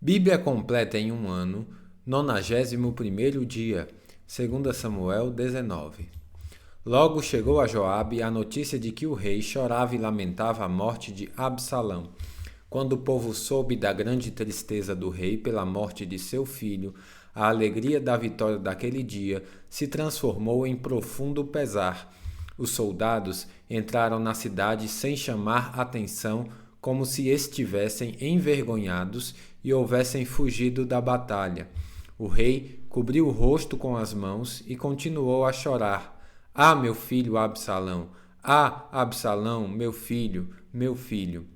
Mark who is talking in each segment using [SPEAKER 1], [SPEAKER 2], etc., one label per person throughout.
[SPEAKER 1] Bíblia completa em um ano, 91º dia, 2 Samuel 19. Logo chegou a Joabe a notícia de que o rei chorava e lamentava a morte de Absalão. Quando o povo soube da grande tristeza do rei pela morte de seu filho, a alegria da vitória daquele dia se transformou em profundo pesar. Os soldados entraram na cidade sem chamar atenção, como se estivessem envergonhados e houvessem fugido da batalha. O rei cobriu o rosto com as mãos e continuou a chorar. Ah, meu filho Absalão! Ah, Absalão, meu filho, meu filho!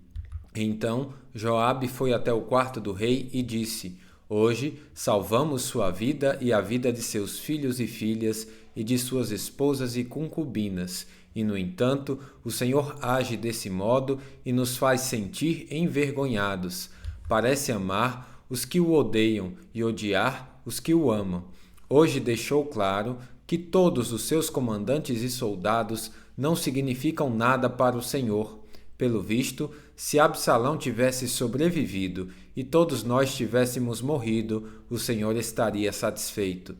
[SPEAKER 1] Então Joabe foi até o quarto do rei e disse: Hoje salvamos sua vida e a vida de seus filhos e filhas e de suas esposas e concubinas. E, no entanto, o Senhor age desse modo e nos faz sentir envergonhados. Parece amar os que o odeiam e odiar os que o amam. Hoje deixou claro que todos os seus comandantes e soldados não significam nada para o Senhor. Pelo visto, se Absalão tivesse sobrevivido e todos nós tivéssemos morrido, o Senhor estaria satisfeito.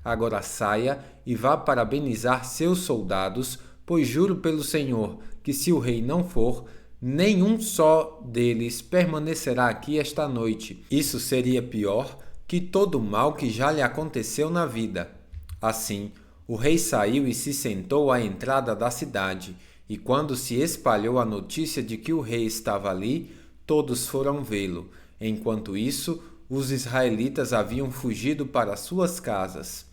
[SPEAKER 1] Agora saia e vá parabenizar seus soldados, pois juro pelo Senhor que se o rei não for, nenhum só deles permanecerá aqui esta noite. Isso seria pior que todo o mal que já lhe aconteceu na vida. Assim, o rei saiu e se sentou à entrada da cidade, e quando se espalhou a notícia de que o rei estava ali, todos foram vê-lo. Enquanto isso, os israelitas haviam fugido para suas casas.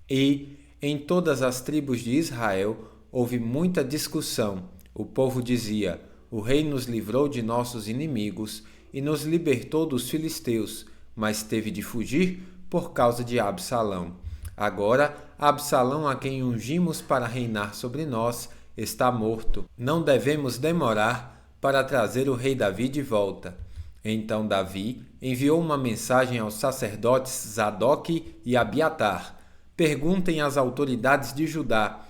[SPEAKER 1] E, em todas as tribos de Israel, houve muita discussão. O povo dizia: O rei nos livrou de nossos inimigos e nos libertou dos filisteus, mas teve de fugir por causa de Absalão. Agora, Absalão, a quem ungimos para reinar sobre nós, está morto. Não devemos demorar para trazer o rei Davi de volta. Então Davi enviou uma mensagem aos sacerdotes Zadoque e Abiatar. Perguntem às autoridades de Judá: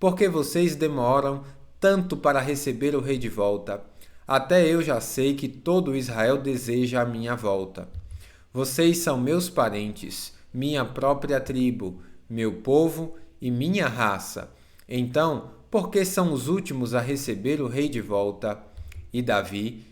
[SPEAKER 1] por que vocês demoram tanto para receber o rei de volta? Até eu já sei que todo Israel deseja a minha volta. Vocês são meus parentes, minha própria tribo, meu povo e minha raça. Então, por que são os últimos a receber o rei de volta? E Davi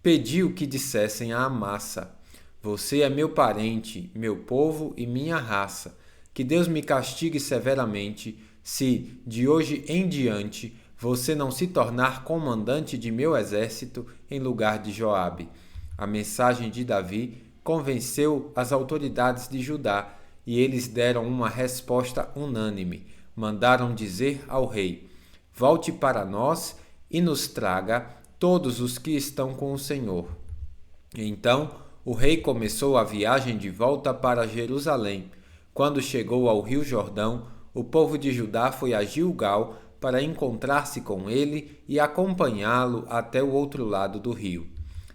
[SPEAKER 1] pediu que dissessem a Amassa: Você é meu parente, meu povo e minha raça. Que Deus me castigue severamente, se, de hoje em diante, você não se tornar comandante de meu exército em lugar de Joabe. A mensagem de Davi convenceu as autoridades de Judá e eles deram uma resposta unânime. Mandaram dizer ao rei: Volte para nós e nos traga todos os que estão com o Senhor. Então o rei começou a viagem de volta para Jerusalém. Quando chegou ao rio Jordão, o povo de Judá foi a Gilgal para encontrar-se com ele e acompanhá-lo até o outro lado do rio.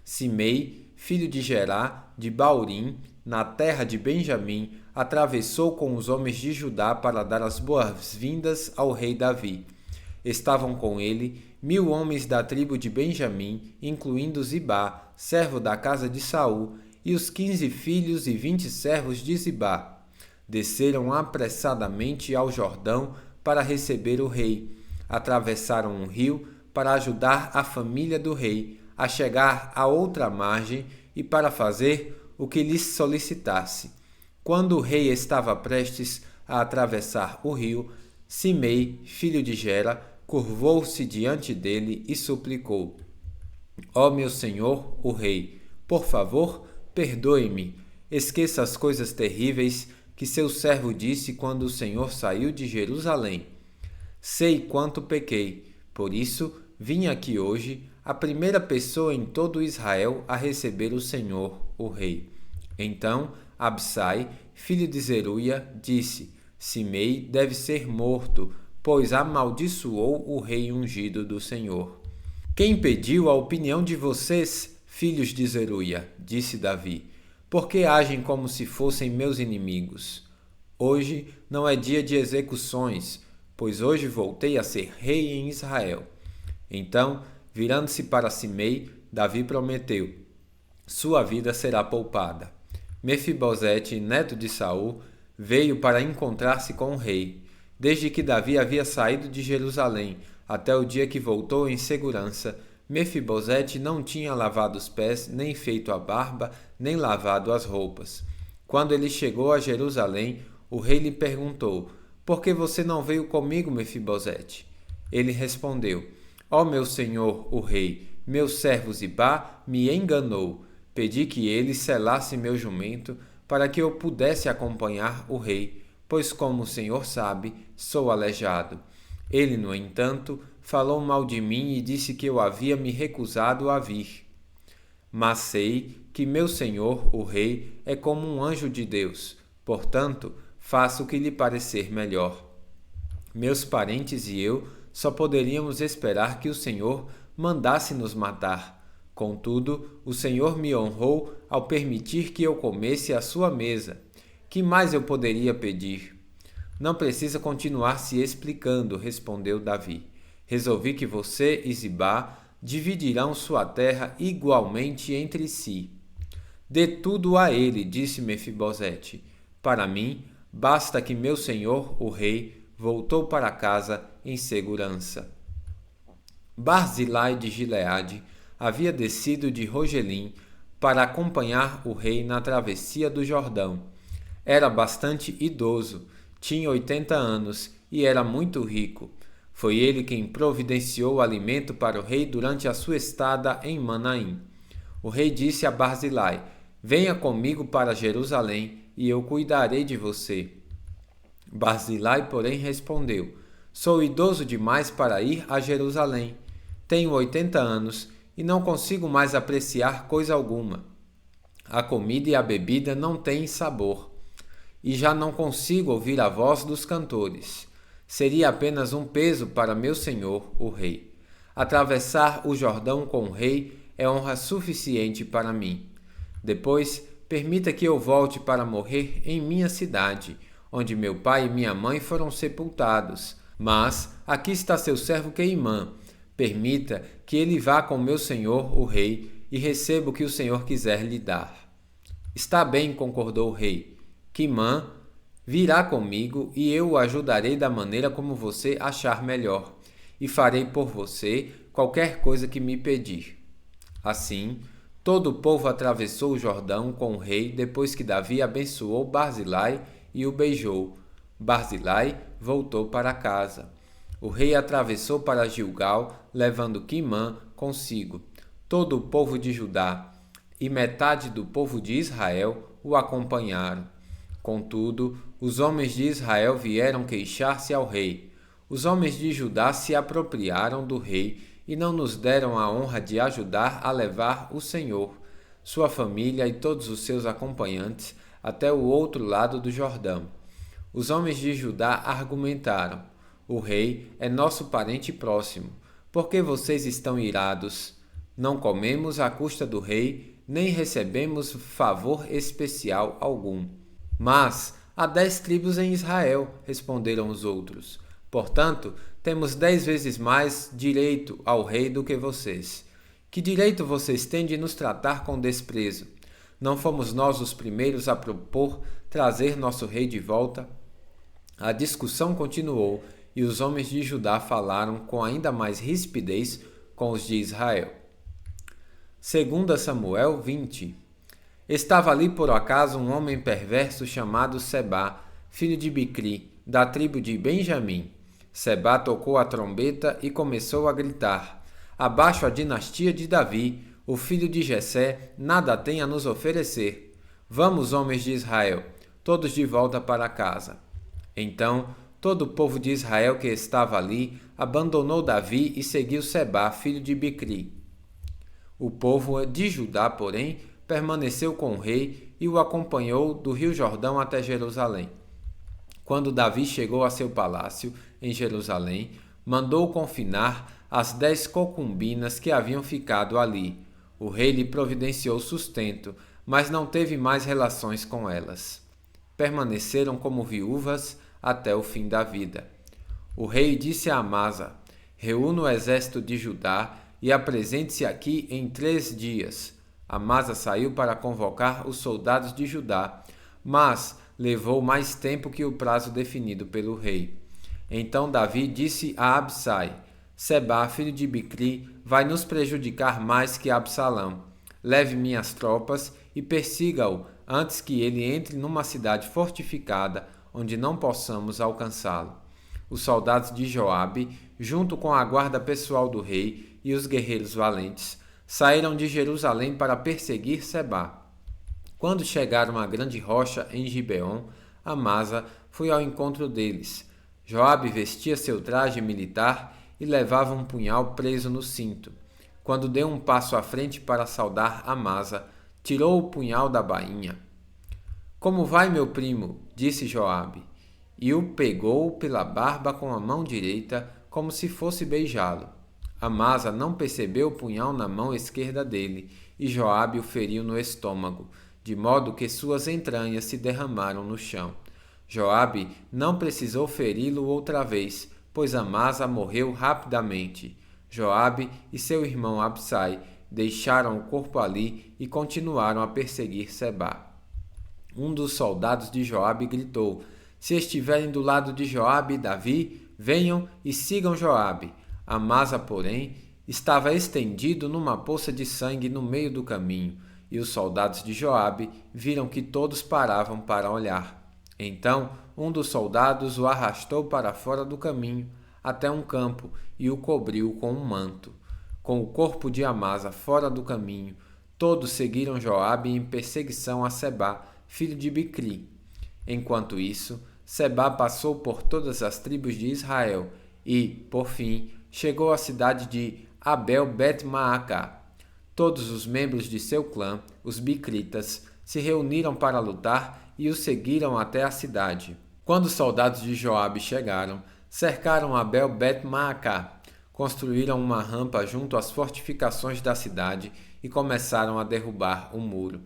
[SPEAKER 1] Simei, filho de Gerá, de Baurim, na terra de Benjamim, atravessou com os homens de Judá para dar as boas-vindas ao rei Davi. Estavam com ele 1000 homens da tribo de Benjamim, incluindo Zibá, servo da casa de Saul, e os 15 filhos e 20 servos de Zibá. Desceram apressadamente ao Jordão para receber o rei. Atravessaram um rio para ajudar a família do rei a chegar à outra margem e para fazer o que lhes solicitasse. Quando o rei estava prestes a atravessar o rio, Simei, filho de Gera, curvou-se diante dele e suplicou: Ó meu senhor, o rei, por favor, perdoe-me. Esqueça as coisas terríveis que seu servo disse quando o Senhor saiu de Jerusalém. Sei quanto pequei, por isso vim aqui hoje, a primeira pessoa em todo Israel a receber o Senhor, o rei. Então Absai, filho de Zeruia, disse: Simei deve ser morto, pois amaldiçoou o rei ungido do Senhor. Quem pediu a opinião de vocês, filhos de Zeruia? Disse Davi. Por que agem como se fossem meus inimigos? Hoje não é dia de execuções, pois hoje voltei a ser rei em Israel. Então, virando-se para Simei, Davi prometeu: sua vida será poupada. Mefibosete, neto de Saul, veio para encontrar-se com o rei. Desde que Davi havia saído de Jerusalém até o dia que voltou em segurança, Mefibosete não tinha lavado os pés, nem feito a barba, nem lavado as roupas. Quando ele chegou a Jerusalém, o rei lhe perguntou: Por que você não veio comigo, Mefibosete? Ele respondeu: Ó meu senhor, o rei, meu servo Zibá me enganou. Pedi que ele selasse meu jumento para que eu pudesse acompanhar o rei, pois, como o senhor sabe, sou aleijado. Ele, no entanto, falou mal de mim e disse que eu havia me recusado a vir. Mas sei que meu senhor, o rei, é como um anjo de Deus, portanto, faça o que lhe parecer melhor. Meus parentes e eu só poderíamos esperar que o senhor mandasse nos matar. Contudo, o senhor me honrou ao permitir que eu comesse à sua mesa. Que mais eu poderia pedir? Não precisa continuar se explicando, respondeu Davi. Resolvi que você e Zibá dividirão sua terra igualmente entre si. Dê tudo a ele, disse Mefibosete. Para mim, basta que meu senhor, o rei, voltou para casa em segurança. Barzilai de Gileade havia descido de Rogelim para acompanhar o rei na travessia do Jordão. Era bastante idoso, tinha 80 anos e era muito rico. Foi ele quem providenciou alimento para o rei durante a sua estada em Manaim. O rei disse a Barzilai: Venha comigo para Jerusalém e eu cuidarei de você. Barzilai, porém, respondeu: Sou idoso demais para ir a Jerusalém. Tenho 80 anos e não consigo mais apreciar coisa alguma. A comida e a bebida não têm sabor, e já não consigo ouvir a voz dos cantores. Seria apenas um peso para meu senhor, o rei. Atravessar o Jordão com o rei é honra suficiente para mim. Depois, permita que eu volte para morrer em minha cidade, onde meu pai e minha mãe foram sepultados. Mas aqui está seu servo Queimã. Permita que ele vá com meu senhor, o rei, e receba o que o senhor quiser lhe dar. Está bem, concordou o rei. Queimã virá comigo e eu o ajudarei da maneira como você achar melhor, e farei por você qualquer coisa que me pedir. Assim, todo o povo atravessou o Jordão com o rei depois que Davi abençoou Barzilai e o beijou. Barzilai voltou para casa. O rei atravessou para Gilgal, levando Queimã consigo. Todo o povo de Judá e metade do povo de Israel o acompanharam. Contudo, os homens de Israel vieram queixar-se ao rei. Os homens de Judá se apropriaram do rei e não nos deram a honra de ajudar a levar o Senhor, sua família e todos os seus acompanhantes até o outro lado do Jordão. Os homens de Judá argumentaram: O rei é nosso parente próximo. Por que vocês estão irados? Não comemos à custa do rei, nem recebemos favor especial algum. Mas há 10 tribos em Israel, responderam os outros. Portanto, temos 10 vezes mais direito ao rei do que vocês. Que direito vocês têm de nos tratar com desprezo? Não fomos nós os primeiros a propor trazer nosso rei de volta? A discussão continuou e os homens de Judá falaram com ainda mais rispidez com os de Israel. 2 Samuel 20. Estava ali por acaso um homem perverso chamado Sebá, filho de Bicri, da tribo de Benjamim. Sebá tocou a trombeta e começou a gritar: Abaixo a dinastia de Davi, o filho de Jessé nada tem a nos oferecer. Vamos, homens de Israel, todos de volta para casa. Então, todo o povo de Israel que estava ali abandonou Davi e seguiu Sebá, filho de Bicri. O povo de Judá, porém, permaneceu com o rei e o acompanhou do rio Jordão até Jerusalém. Quando Davi chegou a seu palácio, em Jerusalém, mandou confinar as 10 concubinas que haviam ficado ali. O rei lhe providenciou sustento, mas não teve mais relações com elas. Permaneceram como viúvas até o fim da vida. O rei disse a Amasa: Reúna o exército de Judá e apresente-se aqui em 3 dias. Amasa saiu para convocar os soldados de Judá, mas levou mais tempo que o prazo definido pelo rei. Então Davi disse a Absai: Sebá, filho de Bicri, vai nos prejudicar mais que Absalão. Leve minhas tropas e persiga-o antes que ele entre numa cidade fortificada onde não possamos alcançá-lo. Os soldados de Joabe, junto com a guarda pessoal do rei e os guerreiros valentes, saíram de Jerusalém para perseguir Sebá. Quando chegaram à grande rocha em Gibeon, Amasa foi ao encontro deles. Joabe vestia seu traje militar e levava um punhal preso no cinto. Quando deu um passo à frente para saudar Amasa, tirou o punhal da bainha. Como vai, meu primo? Disse Joabe, e o pegou pela barba com a mão direita, como se fosse beijá-lo. Amasa não percebeu o punhal na mão esquerda dele, e Joabe o feriu no estômago, de modo que suas entranhas se derramaram no chão. Joabe não precisou feri-lo outra vez, pois Amasa morreu rapidamente. Joabe e seu irmão Absai deixaram o corpo ali e continuaram a perseguir Sebá. Um dos soldados de Joabe gritou: Se estiverem do lado de Joabe e Davi, venham e sigam Joabe. Amasa, porém, estava estendido numa poça de sangue no meio do caminho, e os soldados de Joabe viram que todos paravam para olhar. Então, um dos soldados o arrastou para fora do caminho, até um campo, e o cobriu com um manto. Com o corpo de Amasa fora do caminho, todos seguiram Joabe em perseguição a Sebá, filho de Bicri. Enquanto isso, Sebá passou por todas as tribos de Israel e, por fim, chegou à cidade de Abel-Bet-Maacá. Todos os membros de seu clã, os Bicritas, se reuniram para lutar e o seguiram até a cidade. Quando os soldados de Joabe chegaram, cercaram Abel-Bet-Maacá, construíram uma rampa junto às fortificações da cidade e começaram a derrubar o muro.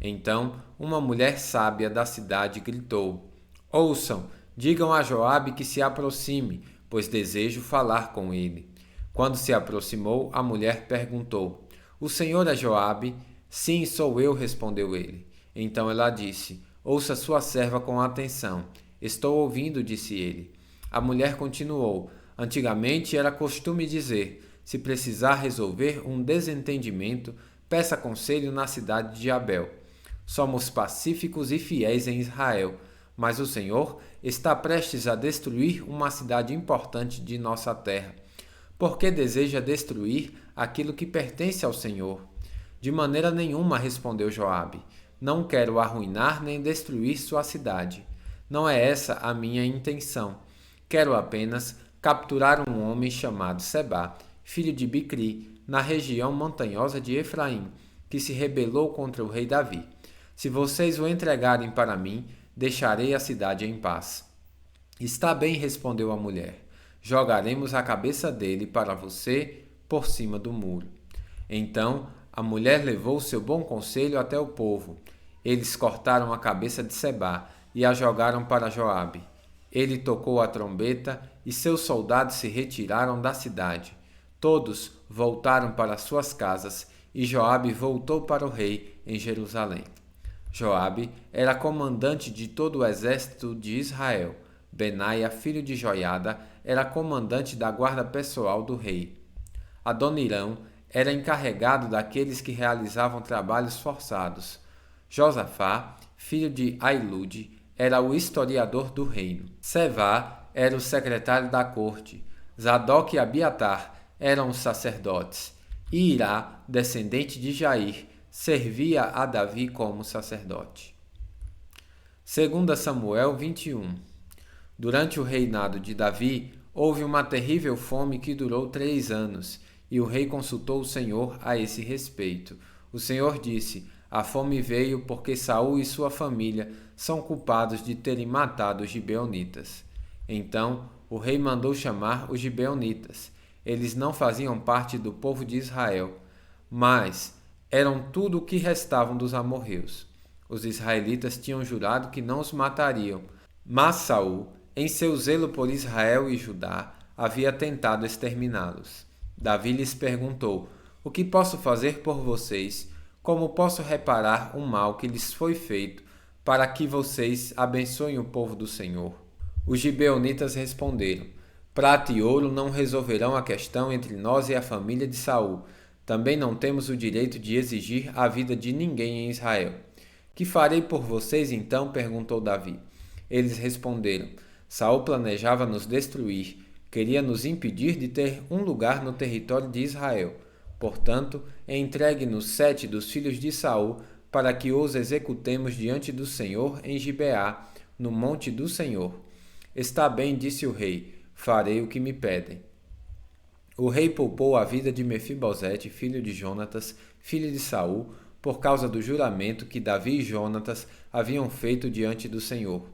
[SPEAKER 1] Então, uma mulher sábia da cidade gritou: Ouçam, digam a Joabe que se aproxime, pois desejo falar com ele. Quando se aproximou, a mulher perguntou: O senhor é Joabe? Sim, sou eu, respondeu ele. Então ela disse: Ouça sua serva com atenção. Estou ouvindo, disse ele. A mulher continuou: Antigamente era costume dizer: se precisar resolver um desentendimento, peça conselho na cidade de Abel. Somos pacíficos e fiéis em Israel, mas o Senhor está prestes a destruir uma cidade importante de nossa terra. Por que deseja destruir aquilo que pertence ao Senhor? De maneira nenhuma, respondeu Joabe. Não quero arruinar nem destruir sua cidade. Não é essa a minha intenção. Quero apenas capturar um homem chamado Sebá, filho de Bicri, na região montanhosa de Efraim, que se rebelou contra o rei Davi. Se vocês o entregarem para mim, deixarei a cidade em paz. Está bem, respondeu a mulher. Jogaremos a cabeça dele para você por cima do muro. Então a mulher levou seu bom conselho até o povo. Eles cortaram a cabeça de Sebá e a jogaram para Joabe. Ele tocou a trombeta e seus soldados se retiraram da cidade. Todos voltaram para suas casas e Joabe voltou para o rei em Jerusalém. Joabe era comandante de todo o exército de Israel. Benaia, filho de Joiada, era comandante da guarda pessoal do rei. Adonirão era encarregado daqueles que realizavam trabalhos forçados. Josafá, filho de Ailude, era o historiador do reino. Sevá era o secretário da corte. Zadok e Abiatar eram os sacerdotes. E Irá, descendente de Jair, servia a Davi como sacerdote. 2 Samuel 21. Durante o reinado de Davi, houve uma terrível fome que durou 3 anos, e o rei consultou o Senhor a esse respeito. O Senhor disse: A fome veio porque Saul e sua família são culpados de terem matado os gibeonitas. Então o rei mandou chamar os gibeonitas. Eles não faziam parte do povo de Israel, mas eram tudo o que restavam dos amorreus. Os israelitas tinham jurado que não os matariam, mas Saul, em seu zelo por Israel e Judá, havia tentado exterminá-los. Davi lhes perguntou: O que posso fazer por vocês? como posso reparar o mal que lhes foi feito, para que vocês abençoem o povo do Senhor? Os gibeonitas responderam: Prata e ouro não resolverão a questão entre nós e a família de Saul. Também não temos o direito de exigir a vida de ninguém em Israel. Que farei por vocês então? Perguntou Davi. Eles responderam: Saul planejava nos destruir, queria nos impedir de ter um lugar no território de Israel. Portanto, entregue-nos 7 dos filhos de Saul, para que os executemos diante do Senhor em Gibeá, no monte do Senhor. Está bem, disse o rei, farei o que me pedem. O rei poupou a vida de Mefibosete, filho de Jonatas, filho de Saul, por causa do juramento que Davi e Jonatas haviam feito diante do Senhor.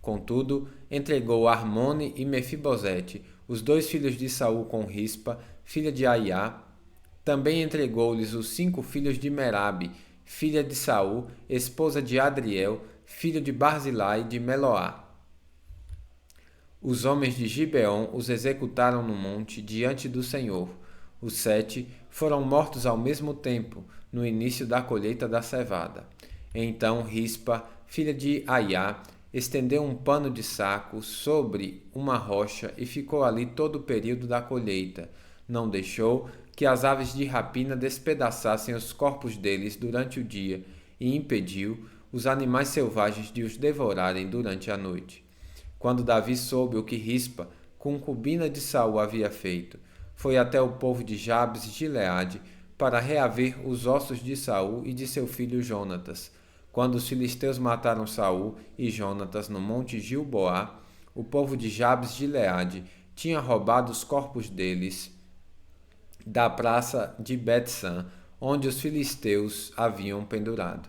[SPEAKER 1] Contudo, entregou Armone e Mefibosete, os 2 filhos de Saul com Rispa, filha de Aiá. Também entregou-lhes os 5 filhos de Merabe, filha de Saul, esposa de Adriel, filho de Barzilai de Meloá. Os homens de Gibeon os executaram no monte diante do Senhor. Os 7 foram mortos ao mesmo tempo, no início da colheita da cevada. Então Rispa, filha de Aiá, estendeu um pano de saco sobre uma rocha e ficou ali todo o período da colheita. Não deixou que as aves de rapina despedaçassem os corpos deles durante o dia e impediu os animais selvagens de os devorarem durante a noite. Quando Davi soube o que Rispa, concubina de Saul, havia feito, foi até o povo de Jabes de Gileade para reaver os ossos de Saul e de seu filho Jonatas. Quando os filisteus mataram Saul e Jonatas no monte Gilboá, o povo de Jabes de Gileade tinha roubado os corpos deles da praça de Bet-san, onde os filisteus haviam pendurado.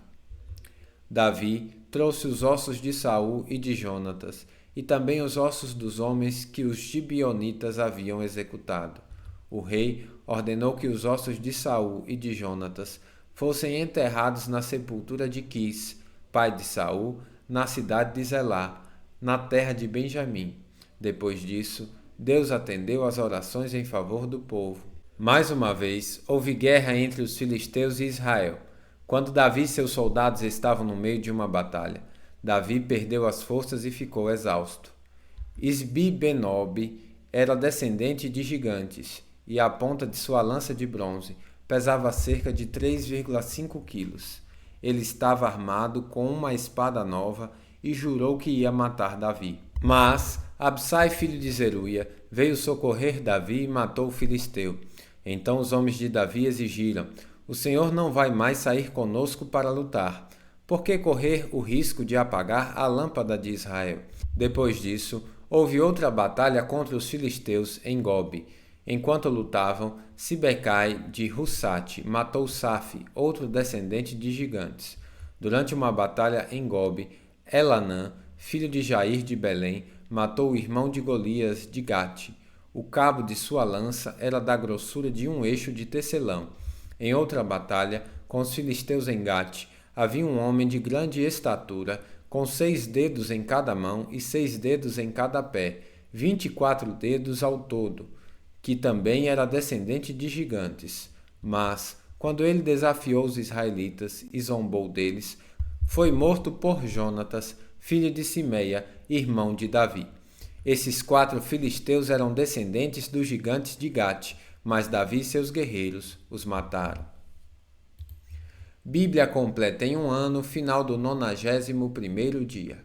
[SPEAKER 1] Davi trouxe os ossos de Saul e de Jonatas, e também os ossos dos homens que os gibeonitas haviam executado. O rei ordenou que os ossos de Saul e de Jonatas fossem enterrados na sepultura de Quis, pai de Saul, na cidade de Zelá, na terra de Benjamim. Depois disso, Deus atendeu às orações em favor do povo. Mais uma vez, houve guerra entre os filisteus e Israel. Quando Davi e seus soldados estavam no meio de uma batalha, Davi perdeu as forças e ficou exausto. Isbi-Benob era descendente de gigantes, e a ponta de sua lança de bronze pesava cerca de 3,5 quilos. Ele estava armado com uma espada nova e jurou que ia matar Davi. Mas Absai, filho de Zeruia, veio socorrer Davi e matou o filisteu. Então os homens de Davi exigiram: O Senhor não vai mais sair conosco para lutar. Por que correr o risco de apagar a lâmpada de Israel? Depois disso, houve outra batalha contra os filisteus em Gobe. Enquanto lutavam, Sibecai de Hussate matou Safi, outro descendente de gigantes. Durante uma batalha em Gobe, Elanã, filho de Jair de Belém, matou o irmão de Golias de Gate. O cabo de sua lança era da grossura de um eixo de tecelão. Em outra batalha, com os filisteus em Gate, havia um homem de grande estatura, com 6 dedos em cada mão e 6 dedos em cada pé, 24 dedos ao todo, que também era descendente de gigantes. Mas, quando ele desafiou os israelitas e zombou deles, foi morto por Jonatas, filho de Simeia, irmão de Davi. Esses 4 filisteus eram descendentes dos gigantes de Gate, mas Davi e seus guerreiros os mataram. Bíblia completa em um ano, final do 91º dia.